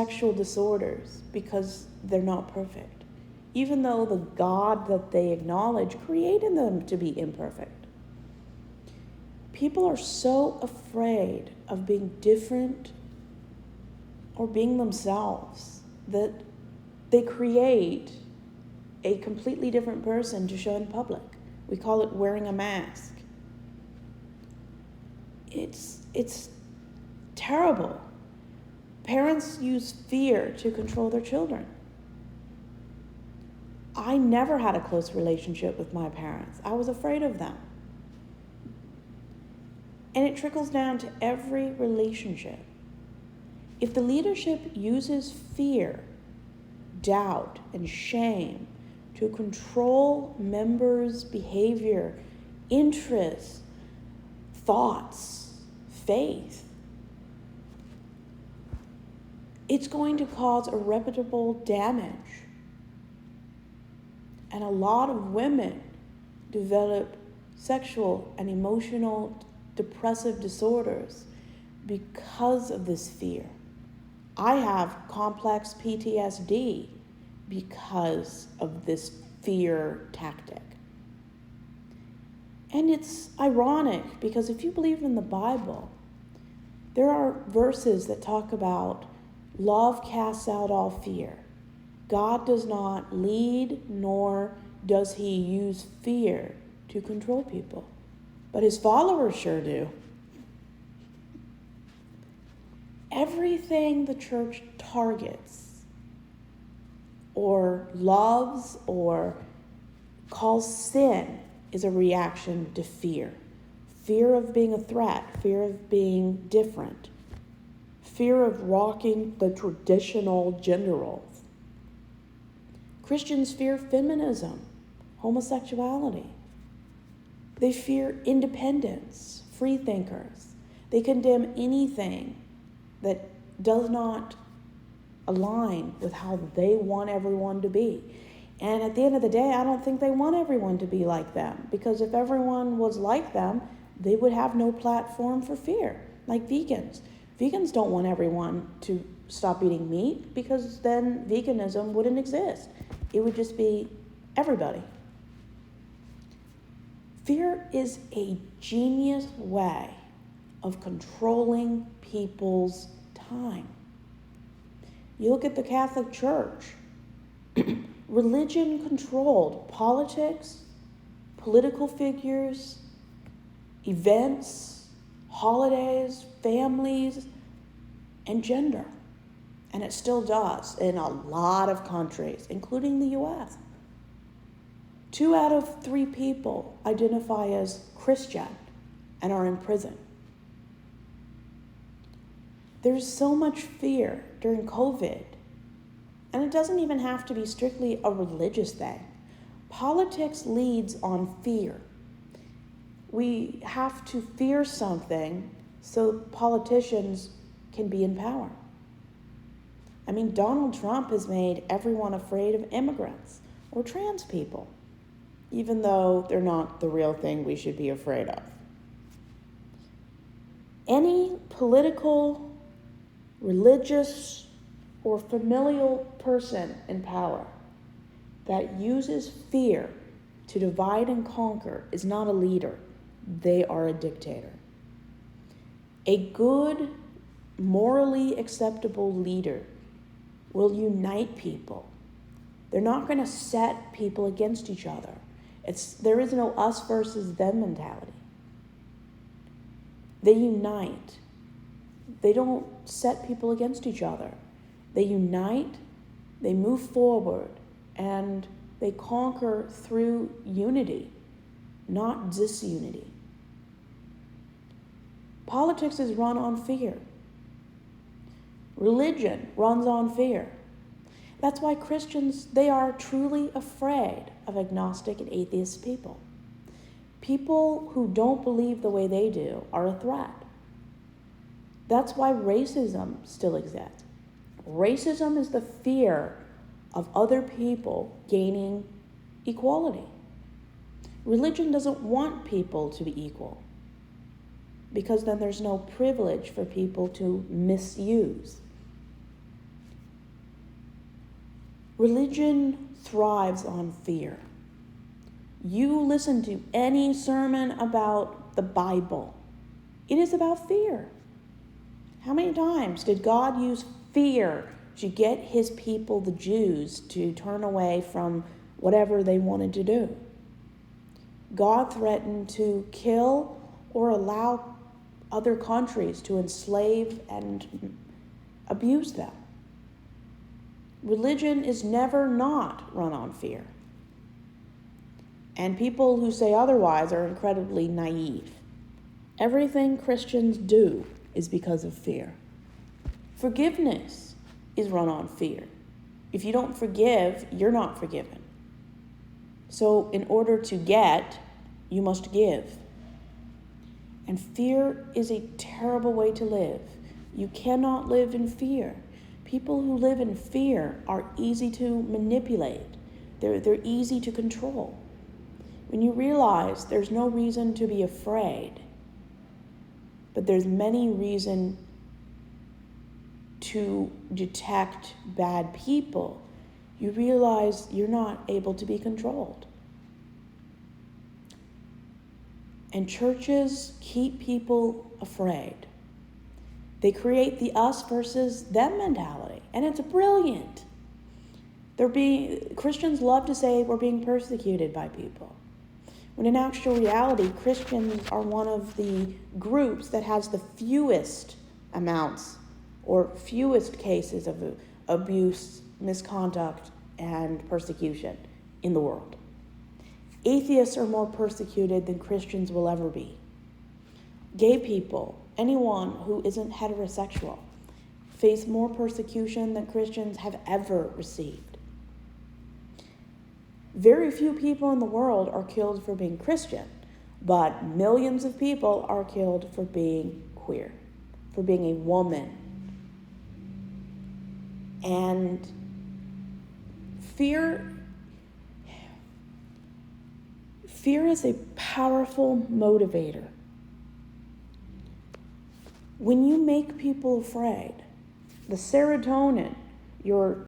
sexual disorders because they're not perfect, even though the God that they acknowledge created them to be imperfect. People are so afraid of being different or being themselves that they create a completely different person to show in public. We call it wearing a mask. It's terrible. Parents use fear to control their children. I never had a close relationship with my parents. I was afraid of them. And it trickles down to every relationship. If the leadership uses fear, doubt, and shame to control members' behavior, interests, thoughts, faith, it's going to cause irreparable damage. And a lot of women develop sexual and emotional depressive disorders because of this fear. I have complex PTSD because of this fear tactic. And it's ironic because if you believe in the Bible, there are verses that talk about love casts out all fear. God does not lead, nor does he use fear to control people. But his followers sure do. Everything the church targets or loves or calls sin is a reaction to fear. Fear of being a threat, fear of being different, fear of rocking the traditional gender roles. Christians fear feminism, homosexuality. They fear independence, free thinkers. They condemn anything that does not align with how they want everyone to be. And at the end of the day, I don't think they want everyone to be like them, because if everyone was like them, they would have no platform for fear, like vegans. Vegans don't want everyone to stop eating meat because then veganism wouldn't exist. It would just be everybody. Fear is a genius way of controlling people's time. You look at the Catholic Church. Religion controlled politics, political figures, events, holidays, families, and gender. And it still does in a lot of countries, including the U.S. 2 out of 3 people identify as Christian and are in prison. There's so much fear during COVID, and it doesn't even have to be strictly a religious thing. Politics leads on fear. We have to fear something so politicians can be in power. I mean, Donald Trump has made everyone afraid of immigrants or trans people, even though they're not the real thing we should be afraid of. Any political, religious, or familial person in power that uses fear to divide and conquer is not a leader. They are a dictator. A good, morally acceptable leader will unite people. They're not going to set people against each other. There is no us versus them mentality. They unite. They don't set people against each other. They unite, they move forward, and they conquer through unity, not disunity. Politics is run on fear. Religion runs on fear. That's why Christians, they are truly afraid of agnostic and atheist people. People who don't believe the way they do are a threat. That's why racism still exists. Racism is the fear of other people gaining equality. Religion doesn't want people to be equal, because then there's no privilege for people to misuse. Religion thrives on fear. You listen to any sermon about the Bible, it is about fear. How many times did God use fear to get his people, the Jews, to turn away from whatever they wanted to do? God threatened to kill or allow other countries to enslave and abuse them. Religion is never not run on fear. And people who say otherwise are incredibly naive. Everything Christians do is because of fear. Forgiveness is run on fear. If you don't forgive, you're not forgiven. So in order to get, you must give. And fear is a terrible way to live. You cannot live in fear. People who live in fear are easy to manipulate. They're easy to control. When you realize there's no reason to be afraid, but there's many reasons to detect bad people, you realize you're not able to be controlled. And churches keep people afraid. They create the us versus them mentality, and it's brilliant. Christians love to say we're being persecuted by people, when in actual reality, Christians are one of the groups that has the fewest amounts or fewest cases of abuse, misconduct, and persecution in the world. Atheists are more persecuted than Christians will ever be. Gay people, anyone who isn't heterosexual, face more persecution than Christians have ever received. Very few people in the world are killed for being Christian, but millions of people are killed for being queer, for being a woman. And fear is a powerful motivator. When you make people afraid, the serotonin, your